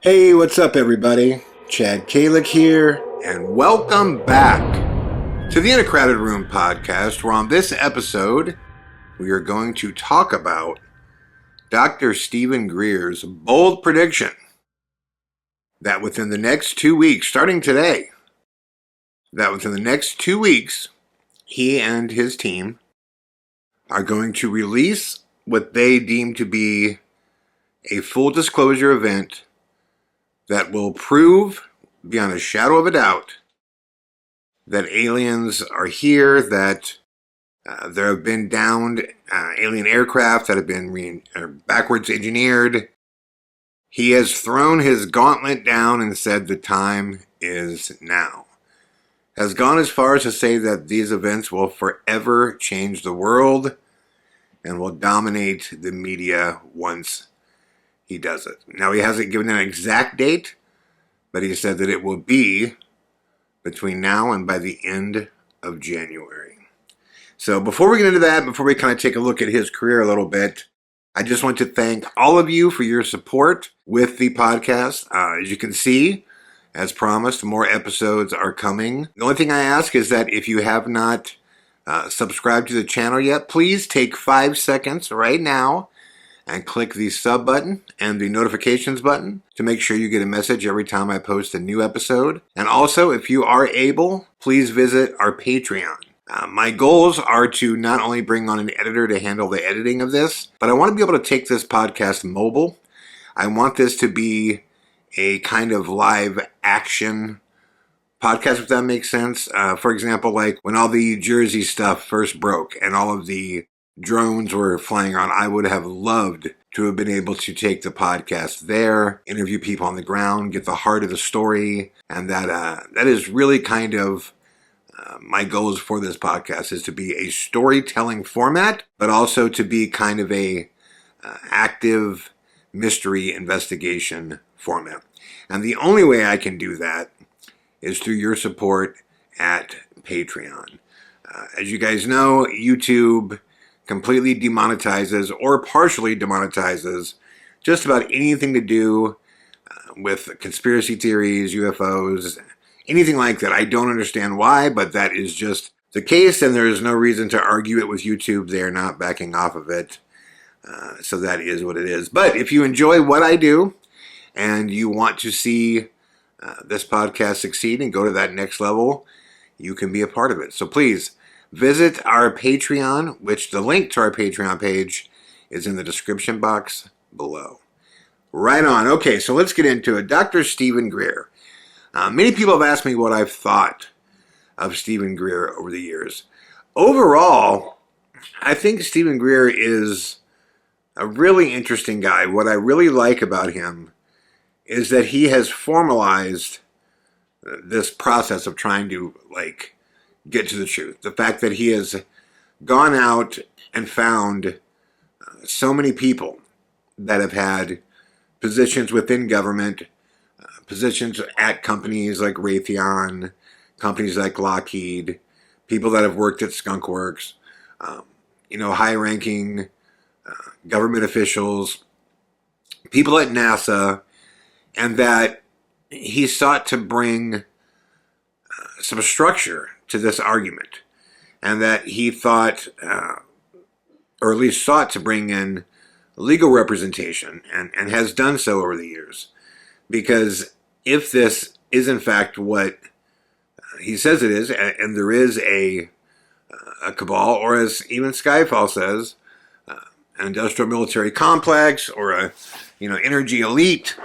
Hey, what's up everybody? Chad Calek here, and welcome back to the In a Crowded Room podcast, where on this episode, we are going to talk about Dr. Stephen Greer's bold prediction that within the next 2 weeks, starting today, he and his team are going to release what they deem to be a full disclosure event that will prove, beyond a shadow of a doubt, that aliens are here, that there have been downed alien aircraft that have been backwards engineered. He has thrown his gauntlet down and said the time is now. Has gone as far as to say that these events will forever change the world and will dominate the media once he does it. Now, he hasn't given an exact date, but he said that it will be between now and by the end of January. So before we get into that, before we kind of take a look at his career a little bit, I just want to thank all of you for your support with the podcast. As you can see, as promised, more episodes are coming. The only thing I ask is that if you have not subscribed to the channel yet, please take 5 seconds right now and click the sub button and the notifications button to make sure you get a message every time I post a new episode. And also, if you are able, please visit our Patreon. My goals are to not only bring on an editor to handle the editing of this, but I want to be able to take this podcast mobile. I want this to be a kind of live action podcast, if that makes sense. For example, like when all the Jersey stuff first broke and all of the drones were flying around, I would have loved to have been able to take the podcast there, interview people on the ground, get the heart of the story, and that is really kind of my goals for this podcast, is to be a storytelling format, but also to be kind of a active mystery investigation format. And the only way I can do that is through your support at Patreon. As you guys know, YouTube completely demonetizes or partially demonetizes just about anything to do with conspiracy theories, UFOs, anything like that. I don't understand why, but that is just the case, and there is no reason to argue it with YouTube. They are not backing off of it. So that is what it is. But if you enjoy what I do and you want to see this podcast succeed and go to that next level, you can be a part of it. So please visit our Patreon, which the link to our Patreon page is in the description box below. Right on. Okay, so let's get into it. Dr. Stephen Greer. Many people have asked me what I've thought of Stephen Greer over the years. Overall, I think Stephen Greer is a really interesting guy. What I really like about him is that he has formalized this process of trying to, get to the truth. The fact that he has gone out and found so many people that have had positions within government, positions at companies like Raytheon, companies like Lockheed, people that have worked at Skunk Works, high-ranking government officials, people at NASA, and that he sought to bring some structure to this argument, and that he thought, or at least sought to bring in legal representation, and has done so over the years. Because if this is in fact what he says it is, and there is a cabal, or as even Skyfall says, an industrial military complex, or a energy elite,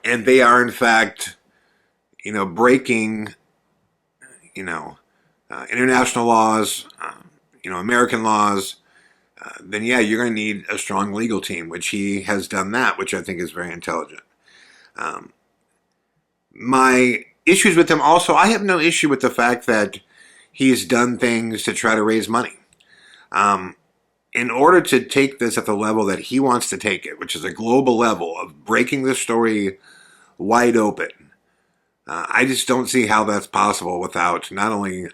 and they are in fact breaking international laws, American laws, then yeah, you're going to need a strong legal team, which he has done that, which I think is very intelligent. My issues with him also, I have no issue with the fact that he's done things to try to raise money. In order to take this at the level that he wants to take it, which is a global level of breaking the story wide open, I just don't see how that's possible without not only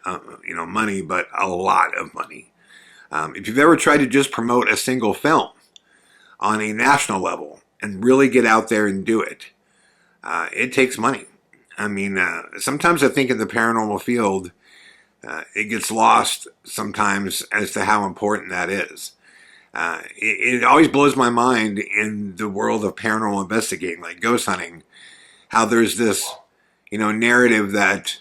money, but a lot of money. If you've ever tried to just promote a single film on a national level, and really get out there and do it, it takes money. I mean, sometimes I think in the paranormal field, it gets lost sometimes as to how important that is. It always blows my mind in the world of paranormal investigating, like ghost hunting, how there's this, narrative that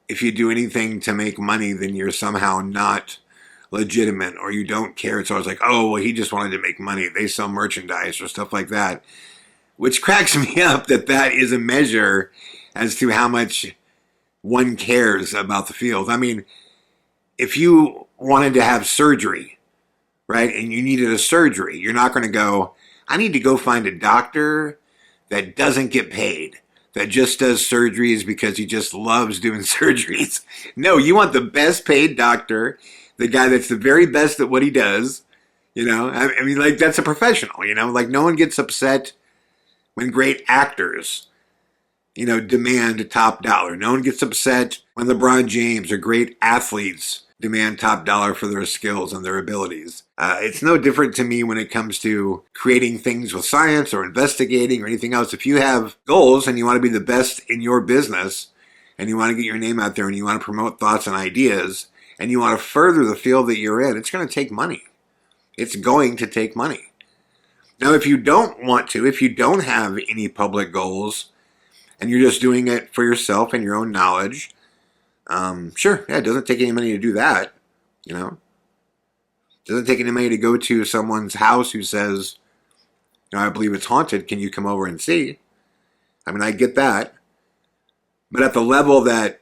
if you do anything to make money, then you're somehow not legitimate or you don't care. It's always like, oh, well, he just wanted to make money. They sell merchandise or stuff like that, which cracks me up that is a measure as to how much one cares about the field. I mean, if you wanted to have surgery, right, and you needed a surgery, you're not going to go, I need to go find a doctor that doesn't get paid, that just does surgeries because he just loves doing surgeries. No, you want the best paid doctor, the guy that's the very best at what he does. I mean, like, that's a professional, like no one gets upset when great actors, demand top dollar. No one gets upset when LeBron James or great athletes demand top dollar for their skills and their abilities. It's no different to me when it comes to creating things with science or investigating or anything else. If you have goals and you want to be the best in your business and you want to get your name out there and you want to promote thoughts and ideas and you want to further the field that you're in, it's going to take money. It's going to take money. Now, if you don't want to, if you don't have any public goals and you're just doing it for yourself and your own knowledge, sure, yeah, it doesn't take any money to do that, It doesn't take any money to go to someone's house who says, I believe it's haunted, can you come over and see? I mean, I get that. But at the level that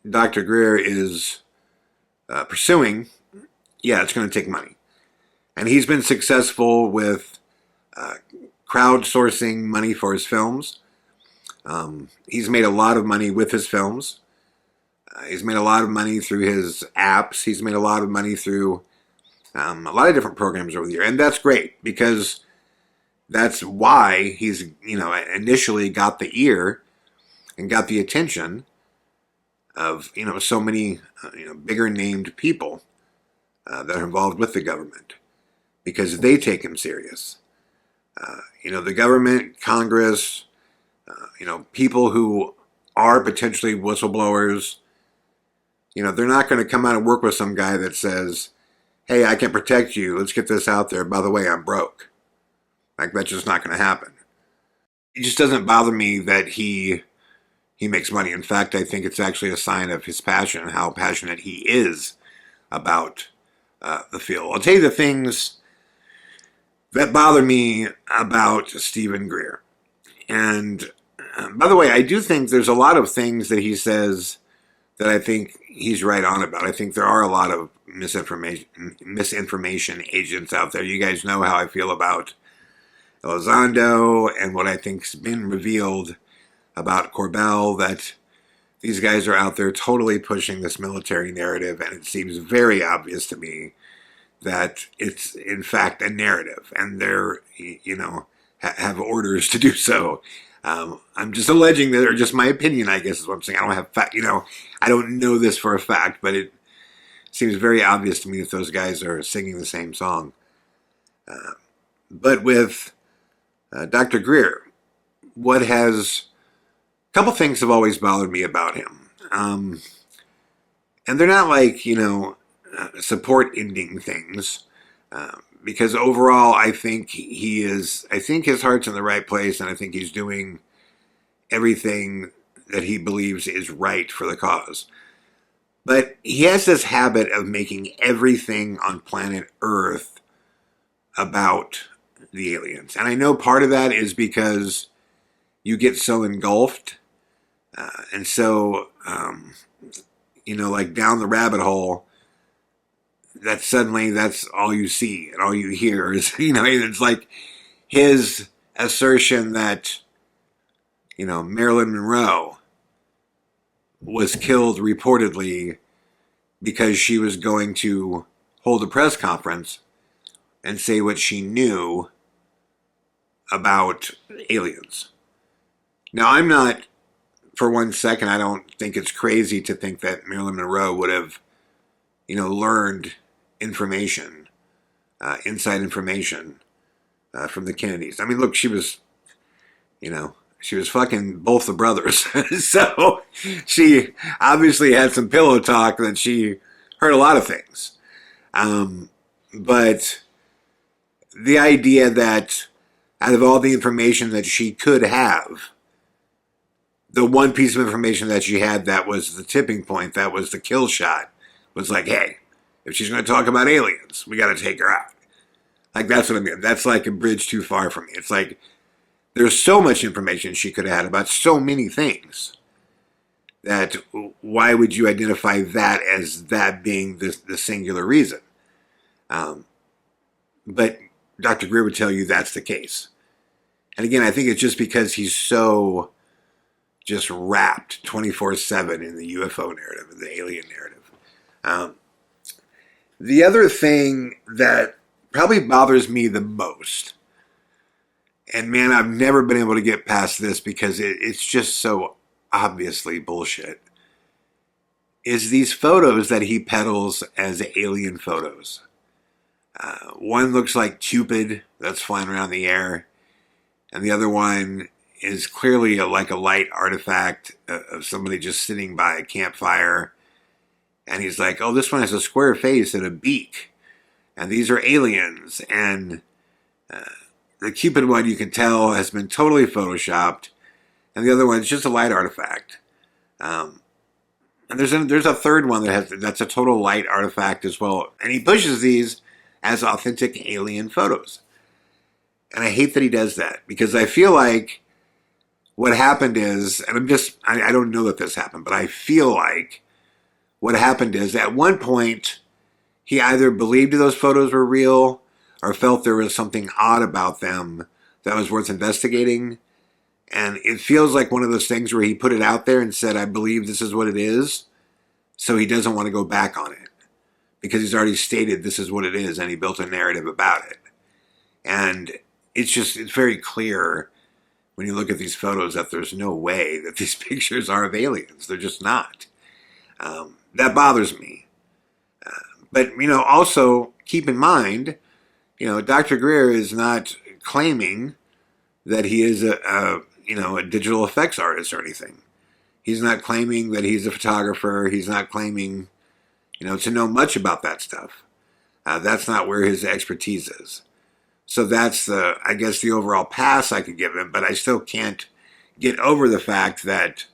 Dr. Greer is pursuing, yeah, it's going to take money. And he's been successful with crowdsourcing money for his films. He's made a lot of money with his films. He's made a lot of money through his apps. He's made a lot of money through a lot of different programs over the year. And that's great because that's why he's, initially got the ear and got the attention of, so many, bigger named people that are involved with the government because they take him serious. The government, Congress, people who are potentially whistleblowers, they're not going to come out and work with some guy that says, hey, I can protect you. Let's get this out there. By the way, I'm broke. Like, that's just not going to happen. It just doesn't bother me that he makes money. In fact, I think it's actually a sign of his passion and how passionate he is about the field. I'll tell you the things that bother me about Stephen Greer. And by the way, I do think there's a lot of things that he says that I think he's right on about. I think there are a lot of misinformation agents out there. You guys know how I feel about Elizondo and what I think's been revealed about Corbell, that these guys are out there totally pushing this military narrative, and it seems very obvious to me that it's in fact a narrative, and they're, have orders to do so. I'm just alleging that, or just my opinion, I guess is what I'm saying. I don't have fact, I don't know this for a fact, but it seems very obvious to me that those guys are singing the same song. But with Dr. Greer, a couple things have always bothered me about him. And they're not like, support ending things. Because overall, I think his heart's in the right place, and I think he's doing everything that he believes is right for the cause. But he has this habit of making everything on planet Earth about the aliens. And I know part of that is because you get so engulfed. And so, like down the rabbit hole, that suddenly that's all you see and all you hear is, it's like his assertion that, Marilyn Monroe was killed reportedly because she was going to hold a press conference and say what she knew about aliens. Now, I'm not, for one second, I don't think it's crazy to think that Marilyn Monroe would have, learned information, inside information from the Kennedys. I mean, look, she was fucking both the brothers. So she obviously had some pillow talk that she heard a lot of things. But the idea that out of all the information that she could have, the one piece of information that she had that was the tipping point, that was the kill shot, was like, hey, if she's going to talk about aliens, we got to take her out. Like, that's what I mean. That's like a bridge too far for me. It's like, there's so much information she could have had about so many things that why would you identify that as that being the singular reason? But Dr. Greer would tell you that's the case. And again, I think it's just because he's so just wrapped 24/7 in the UFO narrative, in the alien narrative. The other thing that probably bothers me the most, and man, I've never been able to get past this because it's just so obviously bullshit, is these photos that he peddles as alien photos. One looks like Cupid that's flying around the air, and the other one is clearly like a light artifact of somebody just sitting by a campfire. And he's like, oh, this one has a square face and a beak, and these are aliens. And the Cupid one, you can tell, has been totally photoshopped, and the other one is just a light artifact. And there's a third one that's a total light artifact as well. And he pushes these as authentic alien photos. And I hate that he does that, because I feel like what happened is, and I don't know that this happened, but I feel like what happened is at one point he either believed those photos were real or felt there was something odd about them that was worth investigating. And it feels like one of those things where he put it out there and said, I believe this is what it is. So he doesn't want to go back on it because he's already stated this is what it is, and he built a narrative about it. And it's very clear when you look at these photos that there's no way that these pictures are of aliens. They're just not. That bothers me. But, also keep in mind, Dr. Greer is not claiming that he is a digital effects artist or anything. He's not claiming that he's a photographer. He's not claiming, to know much about that stuff. That's not where his expertise is. So that's the overall pass I could give him, but I still can't get over the fact that,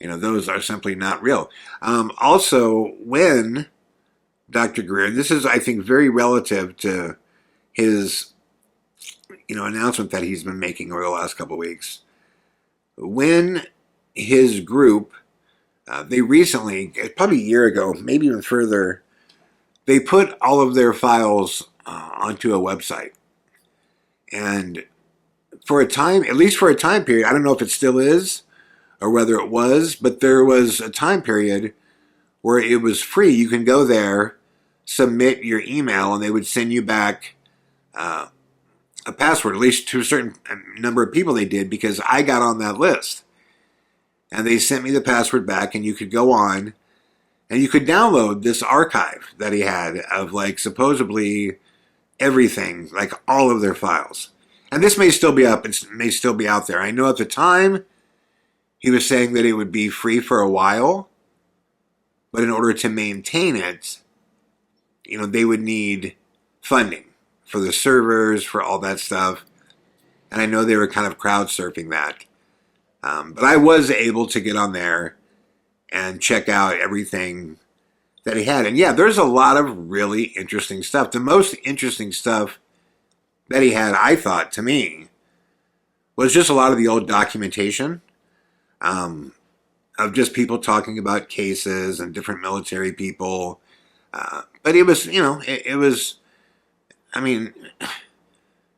those are simply not real. Also, when Dr. Greer, this is, I think, very relative to his, announcement that he's been making over the last couple of weeks. When his group, they recently, probably a year ago, maybe even further, they put all of their files onto a website. And for a time, at least for a time period, I don't know if it still is or whether it was, but there was a time period where it was free. You can go there, submit your email, and they would send you back a password, at least to a certain number of people they did, because I got on that list. And they sent me the password back, and you could go on, and you could download this archive that he had of, supposedly everything, all of their files. And this may still be up, it may still be out there. I know at the time, he was saying that it would be free for a while, but in order to maintain it, they would need funding for the servers, for all that stuff. And I know they were kind of crowd surfing that. But I was able to get on there and check out everything that he had. And yeah, there's a lot of really interesting stuff. The most interesting stuff that he had, I thought, to me, was just a lot of the old documentation of just people talking about cases and different military people. But it was, it was a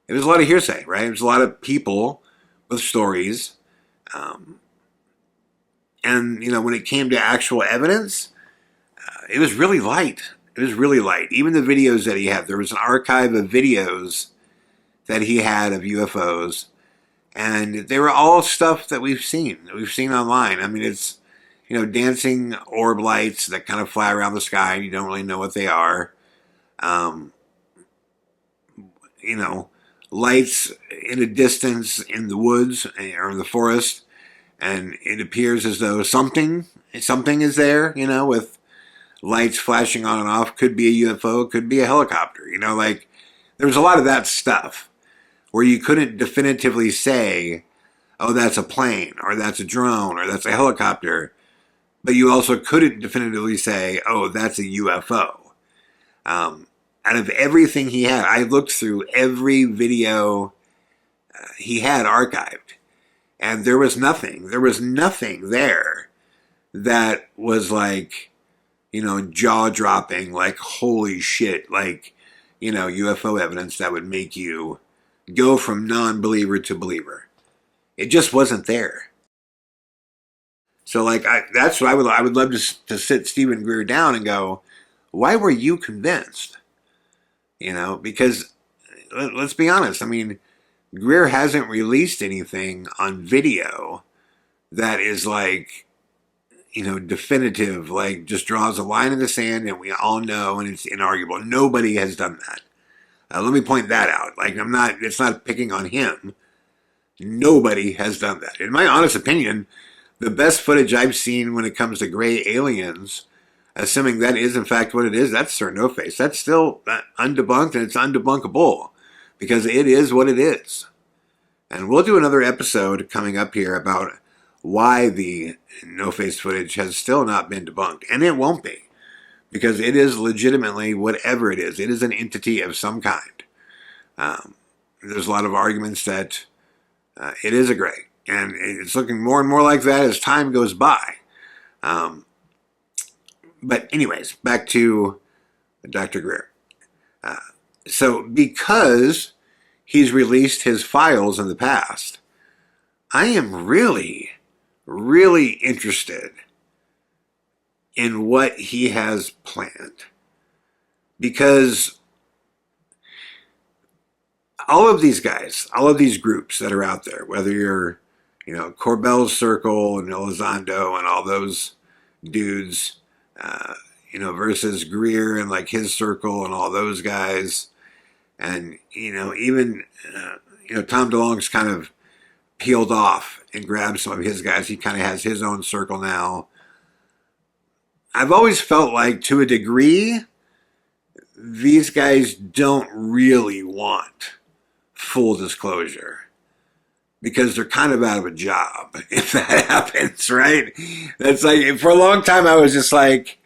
lot of hearsay, right? It was a lot of people with stories. And, when it came to actual evidence, it was really light. It was really light. Even the videos that he had, there was an archive of videos that he had of UFOs. And they were all stuff that we've seen online. It's, dancing orb lights that kind of fly around the sky and you don't really know what they are. lights in a distance in the woods or in the forest, and it appears as though something is there, you know, with lights flashing on and off. Could be a UFO, could be a helicopter, you know, like there was a lot of that stuff where you couldn't definitively say, oh, that's a plane, or that's a drone, or that's a helicopter, but you also couldn't definitively say, oh, that's a UFO. Out of everything he had, I looked through every video he had archived, and there was nothing there that was like, you know, jaw-dropping, like, holy shit, like, you know, UFO evidence that would make you go from non-believer to believer. It just wasn't there. So, like, that's what I would love to sit Stephen Greer down and go, why were you convinced? You know, because let's be honest. I mean, Greer hasn't released anything on video that is like, you know, definitive, like just draws a line in the sand and we all know and it's inarguable. Nobody has done that. Let me point that out. Like, it's not picking on him. Nobody has done that. In my honest opinion, the best footage I've seen when it comes to gray aliens, assuming that is in fact what it is, that's Sir No Face. That's still undebunked, and it's undebunkable because it is what it is. And we'll do another episode coming up here about why the No Face footage has still not been debunked. And it won't be, because it is legitimately whatever it is. It is an entity of some kind. There's a lot of arguments that it is a gray. And it's looking more and more like that as time goes by. But anyways, back to Dr. Greer. So because he's released his files in the past, I am really, really interested in what he has planned. Because all of these guys, all of these groups that are out there, whether you're, you know, Corbell's Circle and Elizondo and all those dudes, you know, versus Greer and like his circle and all those guys. And, you know, even, you know, Tom DeLonge's kind of peeled off and grabbed some of his guys. He kind of has his own circle now. I've always felt like, to a degree, these guys don't really want full disclosure because they're kind of out of a job if that happens, right? That's like, for a long time I was just like,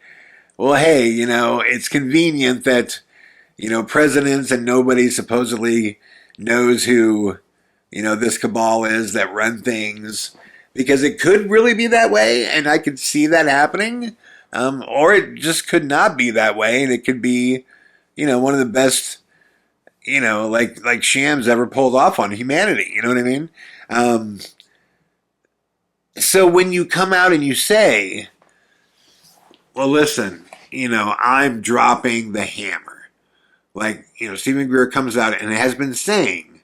well, hey, you know, it's convenient that, you know, presidents and nobody supposedly knows who, you know, this cabal is that run things, because it could really be that way, and I could see that happening, or it just could not be that way, and it could be, you know, one of the best, you know, like shams ever pulled off on humanity. You know what I mean? So when you come out and you say, well, listen, you know, I'm dropping the hammer. Like, you know, Stephen Greer comes out and has been saying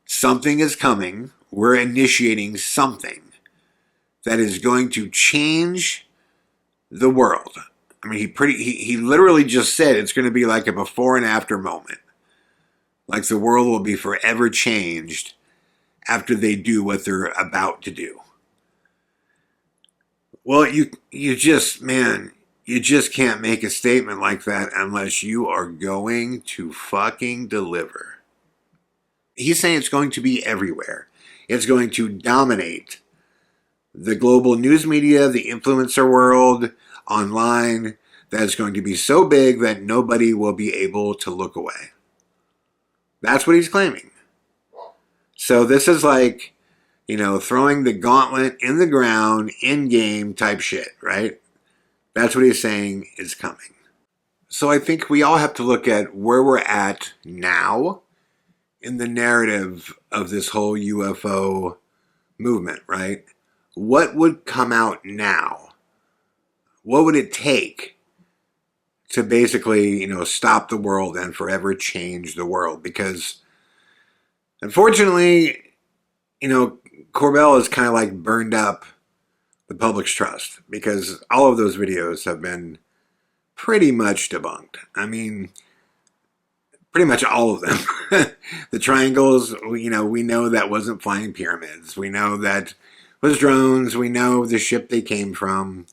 something is coming. We're initiating something that is going to change the world. I mean, he literally just said it's going to be like a before and after moment. Like the world will be forever changed after they do what they're about to do. Well, you just can't make a statement like that unless you are going to fucking deliver. He's saying it's going to be everywhere. It's going to dominate the global news media, the influencer world, online. That is going to be so big that nobody will be able to look away. That's what he's claiming. So this is like, you know, throwing the gauntlet in the ground, in-game type shit, right? That's what he's saying is coming. So I think we all have to look at where we're at now in the narrative of this whole UFO movement, right? What would come out now? What would it take to basically, you know, stop the world and forever change the world? Because unfortunately, you know, Corbell has kind of like burned up the public's trust, because all of those videos have been pretty much debunked. I mean, Pretty much all of them. The triangles, we know that wasn't flying pyramids. We know that was drones. We know the ship they came from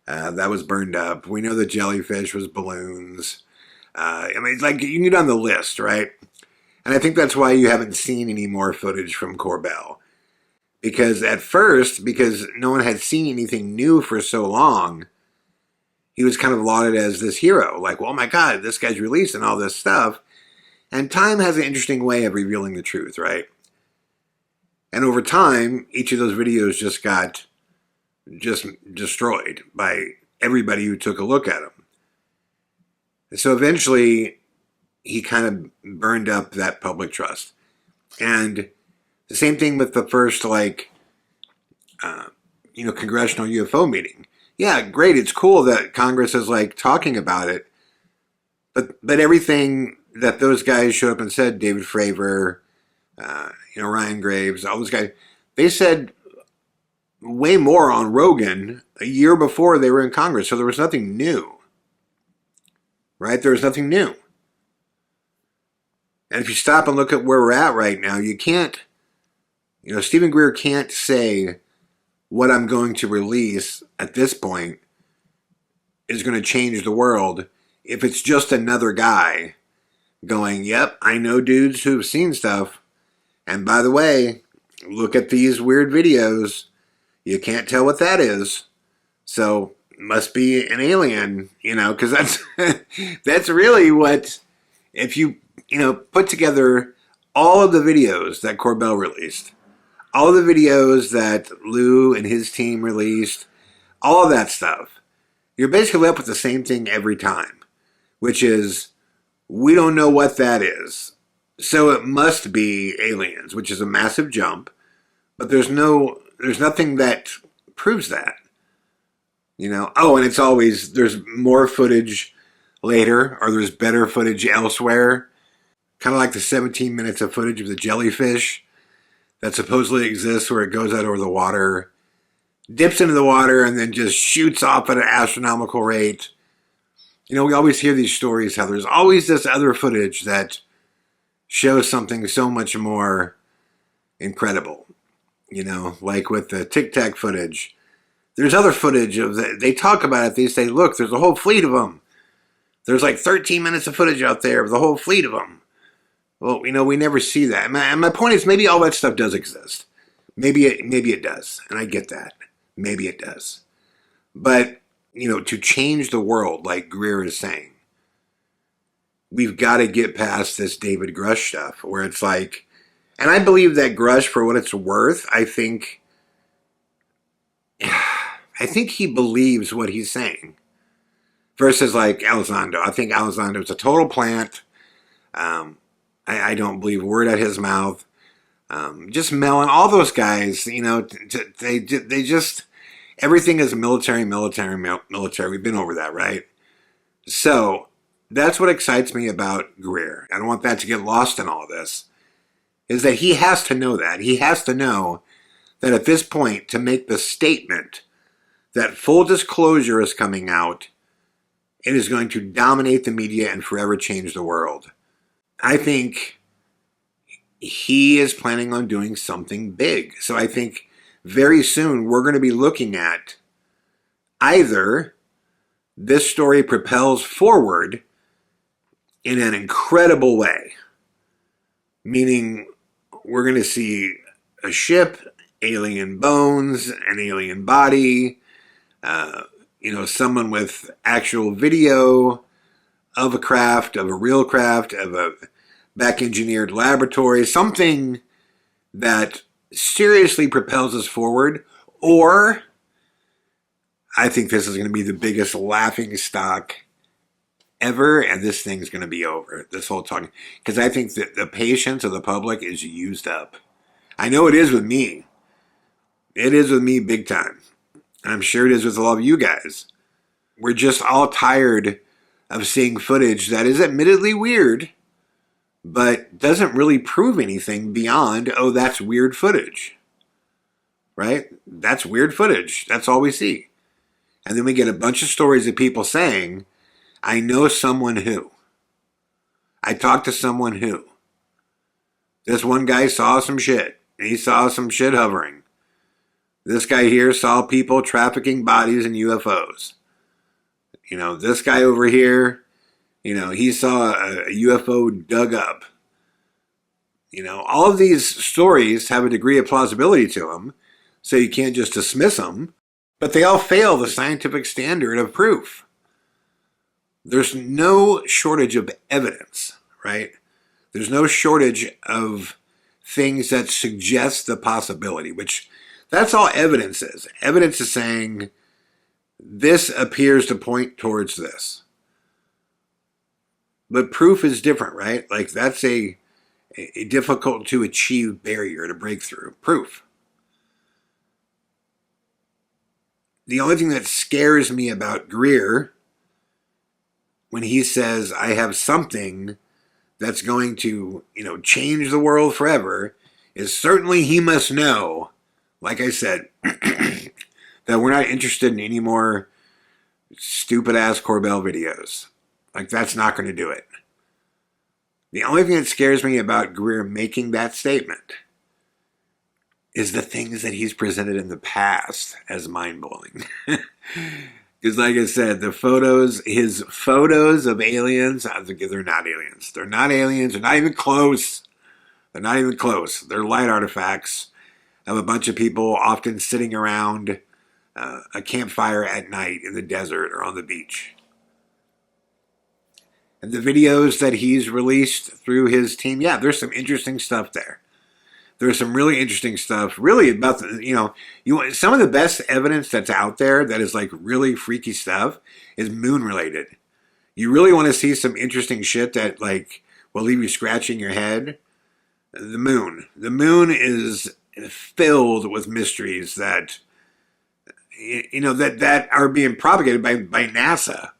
that was burned up. We know the jellyfish was balloons. It's like you can get on the list, right? And I think that's why you haven't seen any more footage from Corbell. Because at first, because no one had seen anything new for so long, he was kind of lauded as this hero. Like, well, oh my God, this guy's releasing all this stuff. And time has an interesting way of revealing the truth, right? And over time, each of those videos just got destroyed by everybody who took a look at them. And so eventually, he kind of burned up that public trust. And the same thing with the first, congressional UFO meeting. Yeah, great. It's cool that Congress is talking about it. But everything that those guys showed up and said, David Fravor, Ryan Graves, all those guys, they said way more on Rogan a year before they were in Congress. So there was nothing new. Right? There was nothing new. And if you stop and look at where we're at right now, you can't, Stephen Greer can't say what I'm going to release at this point is going to change the world if it's just another guy going, yep, I know dudes who've seen stuff. And by the way, look at these weird videos. You can't tell what that is. So must be an alien, because that's really what, if you, put together all of the videos that Corbell released, all the videos that Lou and his team released, all of that stuff, you're basically left with the same thing every time, which is, we don't know what that is. So it must be aliens, which is a massive jump, but there's nothing that proves that. And it's always, there's more footage later, or there's better footage elsewhere. Kind of like the 17 minutes of footage of the jellyfish that supposedly exists where it goes out over the water, dips into the water, and then just shoots off at an astronomical rate. We always hear these stories how there's always this other footage that shows something so much more incredible. Like with the Tic Tac footage. There's other footage of that. They talk about it. They say, look, there's a whole fleet of them. There's 13 minutes of footage out there of the whole fleet of them. Well, we never see that. And my point is, maybe all that stuff does exist. Maybe it does. And I get that. Maybe it does. But, to change the world, like Greer is saying, we've got to get past this David Grush stuff where it's and I believe that Grush, for what it's worth, I think he believes what he's saying. Versus Elizondo. I think Elizondo's a total plant. I don't believe a word out his mouth. Just Mel and all those guys, they just, everything is military. We've been over that, right? So that's what excites me about Greer. I don't want that to get lost in all this. Is that he has to know that. He has to know that at this point, to make the statement that full disclosure is coming out, it is going to dominate the media and forever change the world. I think he is planning on doing something big. So I think very soon we're going to be looking at either this story propels forward in an incredible way, meaning we're going to see a ship, alien bones, an alien body, someone with actual video of a craft, of a real craft, of a back-engineered laboratory, something that seriously propels us forward, or I think this is going to be the biggest laughing stock ever, and this thing's going to be over, this whole talking, because I think that the patience of the public is used up. I know it is with me. It is with me big time. I'm sure it is with a lot of you guys. We're just all tired of seeing footage that is admittedly weird, but doesn't really prove anything beyond, oh, that's weird footage. Right? That's weird footage. That's all we see. And then we get a bunch of stories of people saying, I know someone who. I talked to someone who. This one guy saw some shit. He saw some shit hovering. This guy here saw people trafficking bodies in UFOs. This guy over here, he saw a UFO dug up. All of these stories have a degree of plausibility to them, so you can't just dismiss them, but they all fail the scientific standard of proof. There's no shortage of evidence, right? There's no shortage of things that suggest the possibility, which that's all evidence is. Evidence is saying this appears to point towards this. But proof is different, right? Like that's a difficult to achieve barrier to break through. Proof. The only thing that scares me about Greer when he says, I have something that's going to, change the world forever, is certainly he must know, like I said, that we're not interested in any more stupid-ass Corbell videos. Like, that's not going to do it. The only thing that scares me about Greer making that statement is the things that he's presented in the past as mind-blowing. Because like I said, his photos of aliens, I think they're not aliens. They're not aliens. They're not even close. They're not even close. They're light artifacts of a bunch of people often sitting around a campfire at night in the desert or on the beach. And the videos that he's released through his team, yeah, there's some interesting stuff there. There's some really interesting stuff, really about some of the best evidence that's out there that is like really freaky stuff is moon related. You really want to see some interesting shit that like will leave you scratching your head. The moon is filled with mysteries that that are being propagated by NASA,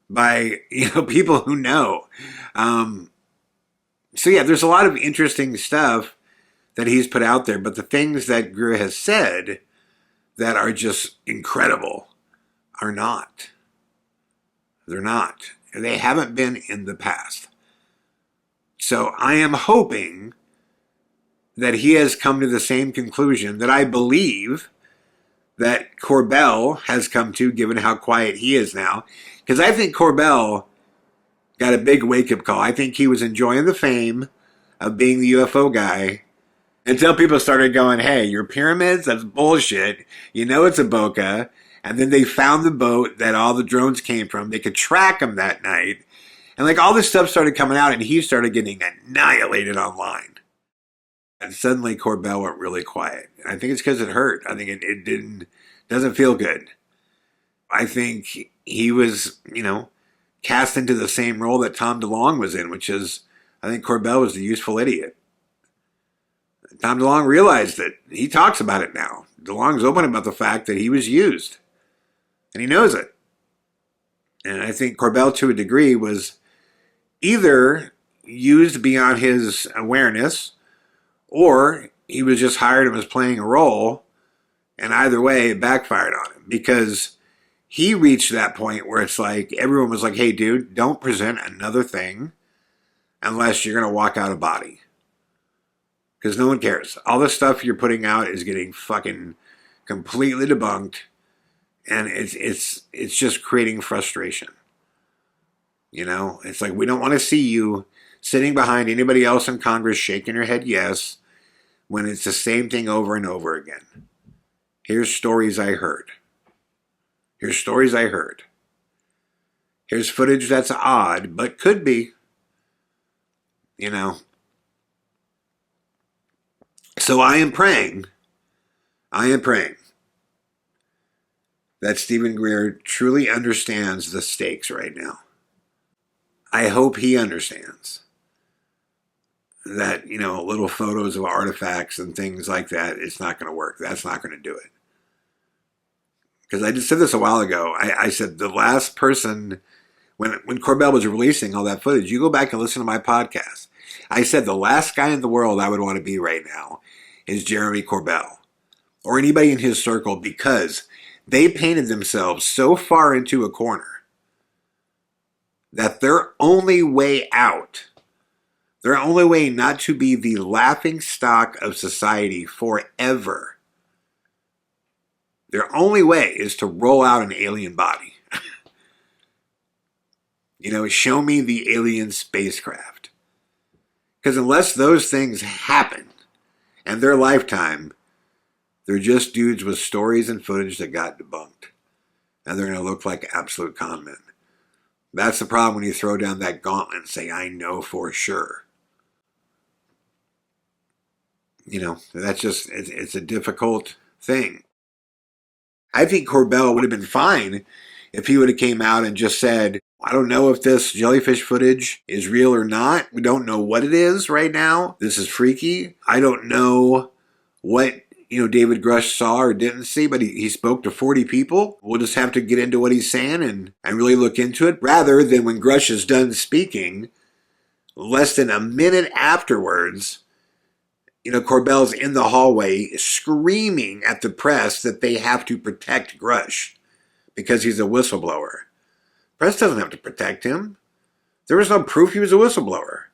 by people who know. So yeah, there's a lot of interesting stuff that he's put out there, but the things that Greer has said that are just incredible are not. They're not. They haven't been in the past. So I am hoping that he has come to the same conclusion that I believe that Corbell has come to, given how quiet he is now. Because I think Corbell got a big wake-up call. I think he was enjoying the fame of being the UFO guy until people started going, hey, your pyramids, that's bullshit. It's a Boca. And then they found the boat that all the drones came from. They could track them that night. And like all this stuff started coming out and he started getting annihilated online. And suddenly Corbell went really quiet. And I think it's because it hurt. I think it doesn't feel good. I think he was, cast into the same role that Tom DeLonge was in, which is, I think Corbell was the useful idiot. Tom DeLonge realized it. He talks about it now. DeLonge's open about the fact that he was used. And he knows it. And I think Corbell, to a degree, was either used beyond his awareness, or he was just hired and was playing a role, and either way, it backfired on him. Because he reached that point where it's like, everyone was like, hey, dude, don't present another thing unless you're going to walk out a body. Because no one cares. All the stuff you're putting out is getting fucking completely debunked. And it's just creating frustration. It's like, we don't want to see you sitting behind anybody else in Congress shaking your head yes, when it's the same thing over and over again. Here's stories I heard. Here's stories I heard. Here's footage that's odd, but could be. So I am praying that Stephen Greer truly understands the stakes right now. I hope he understands that, little photos of artifacts and things like that, it's not going to work. That's not going to do it. Because I just said this a while ago. I said the last person, when Corbell was releasing all that footage, you go back and listen to my podcast. I said the last guy in the world I would want to be right now is Jeremy Corbell or anybody in his circle, because they painted themselves so far into a corner that their only way out Their only way not to be the laughing stock of society forever, their only way is to roll out an alien body. Show me the alien spacecraft. Because unless those things happen in their lifetime, they're just dudes with stories and footage that got debunked. And they're going to look like absolute con men. That's the problem when you throw down that gauntlet and say, I know for sure. That's just, it's a difficult thing. I think Corbell would have been fine if he would have came out and just said, I don't know if this jellyfish footage is real or not. We don't know what it is right now. This is freaky. I don't know what, David Grush saw or didn't see, but he spoke to 40 people. We'll just have to get into what he's saying and really look into it. Rather than when Grush is done speaking, less than a minute afterwards, Corbell's in the hallway screaming at the press that they have to protect Grush because he's a whistleblower. Press doesn't have to protect him. There was no proof he was a whistleblower.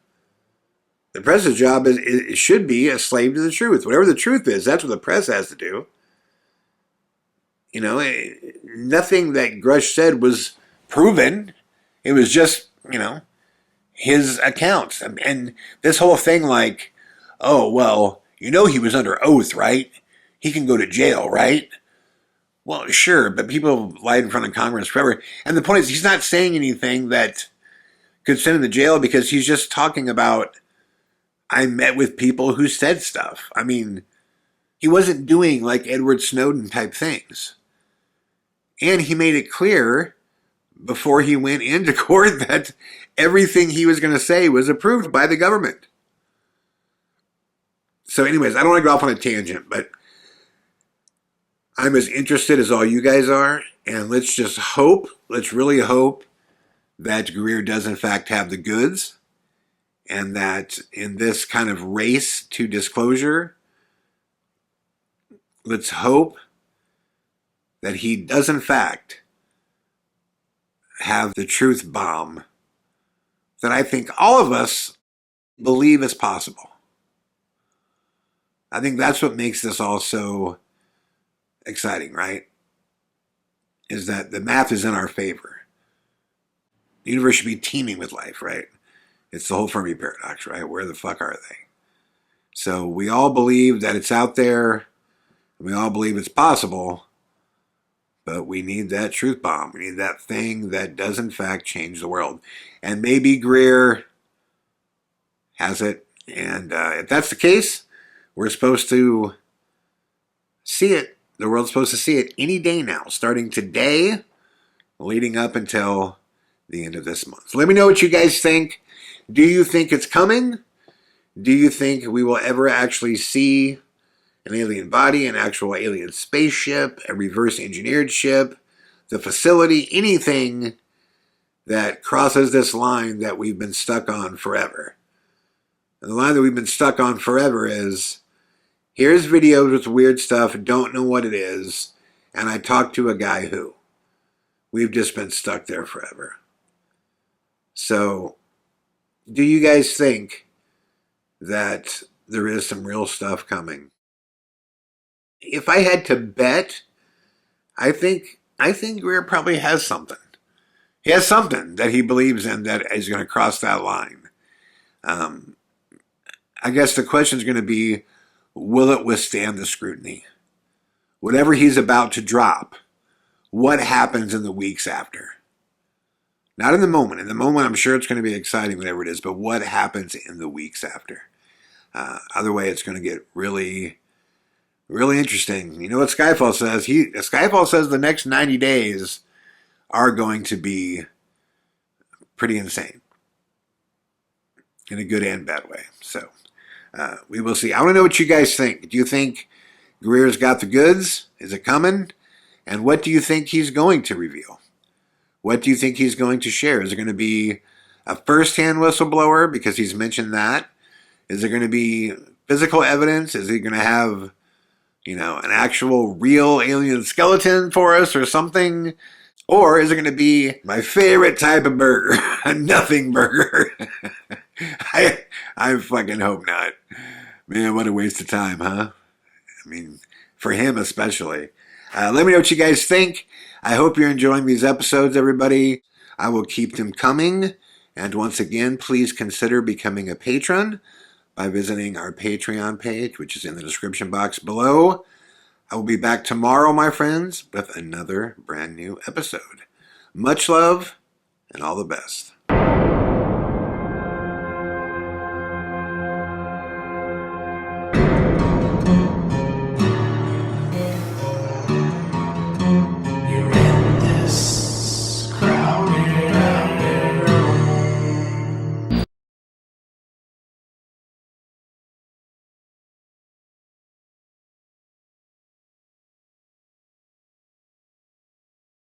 The press's job it should be a slave to the truth. Whatever the truth is, that's what the press has to do. Nothing that Grush said was proven. It was just, his accounts. And this whole thing like, oh, well, he was under oath, right? He can go to jail, right? Well, sure, but people lied in front of Congress forever. And the point is, he's not saying anything that could send him to jail because he's just talking about, I met with people who said stuff. I mean, he wasn't doing like Edward Snowden type things. And he made it clear before he went into court that everything he was going to say was approved by the government. So anyways, I don't want to go off on a tangent, but I'm as interested as all you guys are, and let's really hope that Greer does in fact have the goods, and that in this kind of race to disclosure, let's hope that he does in fact have the truth bomb that I think all of us believe is possible. I think that's what makes this all so exciting, right? Is that the math is in our favor. The universe should be teeming with life, right? It's the whole Fermi paradox, right? Where the fuck are they? So we all believe that it's out there, and we all believe it's possible, but we need that truth bomb. We need that thing that does in fact change the world. And maybe Greer has it, and if that's the case, we're supposed to see it. The world's supposed to see it any day now, starting today, leading up until the end of this month. So let me know what you guys think. Do you think it's coming? Do you think we will ever actually see an alien body, an actual alien spaceship, a reverse engineered ship, the facility, anything that crosses this line that we've been stuck on forever? And the line that we've been stuck on forever is, here's videos with weird stuff, don't know what it is, and I talked to a guy who. We've just been stuck there forever. So, do you guys think that there is some real stuff coming? If I had to bet, I think Greer probably has something. He has something that he believes in that is going to cross that line. I guess the question is going to be, will it withstand the scrutiny? Whatever he's about to drop, what happens in the weeks after? Not in the moment. In the moment, I'm sure it's going to be exciting, whatever it is, but what happens in the weeks after? Other way, it's going to get really, really interesting. You know what Skyfall says? Skyfall says the next 90 days are going to be pretty insane. In a good and bad way. So, we will see. I want to know what you guys think. Do you think Greer's got the goods? Is it coming? And what do you think he's going to reveal? What do you think he's going to share? Is it going to be a first-hand whistleblower because he's mentioned that? Is it going to be physical evidence? Is he going to have, an actual real alien skeleton for us or something? Or is it going to be my favorite type of burger, a nothing burger? I I fucking hope not. Man, what a waste of time, huh? I mean, for him especially. Let me know what you guys think. I hope you're enjoying these episodes, everybody. I will keep them coming. And once again, please consider becoming a patron by visiting our Patreon page, which is in the description box below. I will be back tomorrow, my friends, with another brand new episode. Much love and all the best.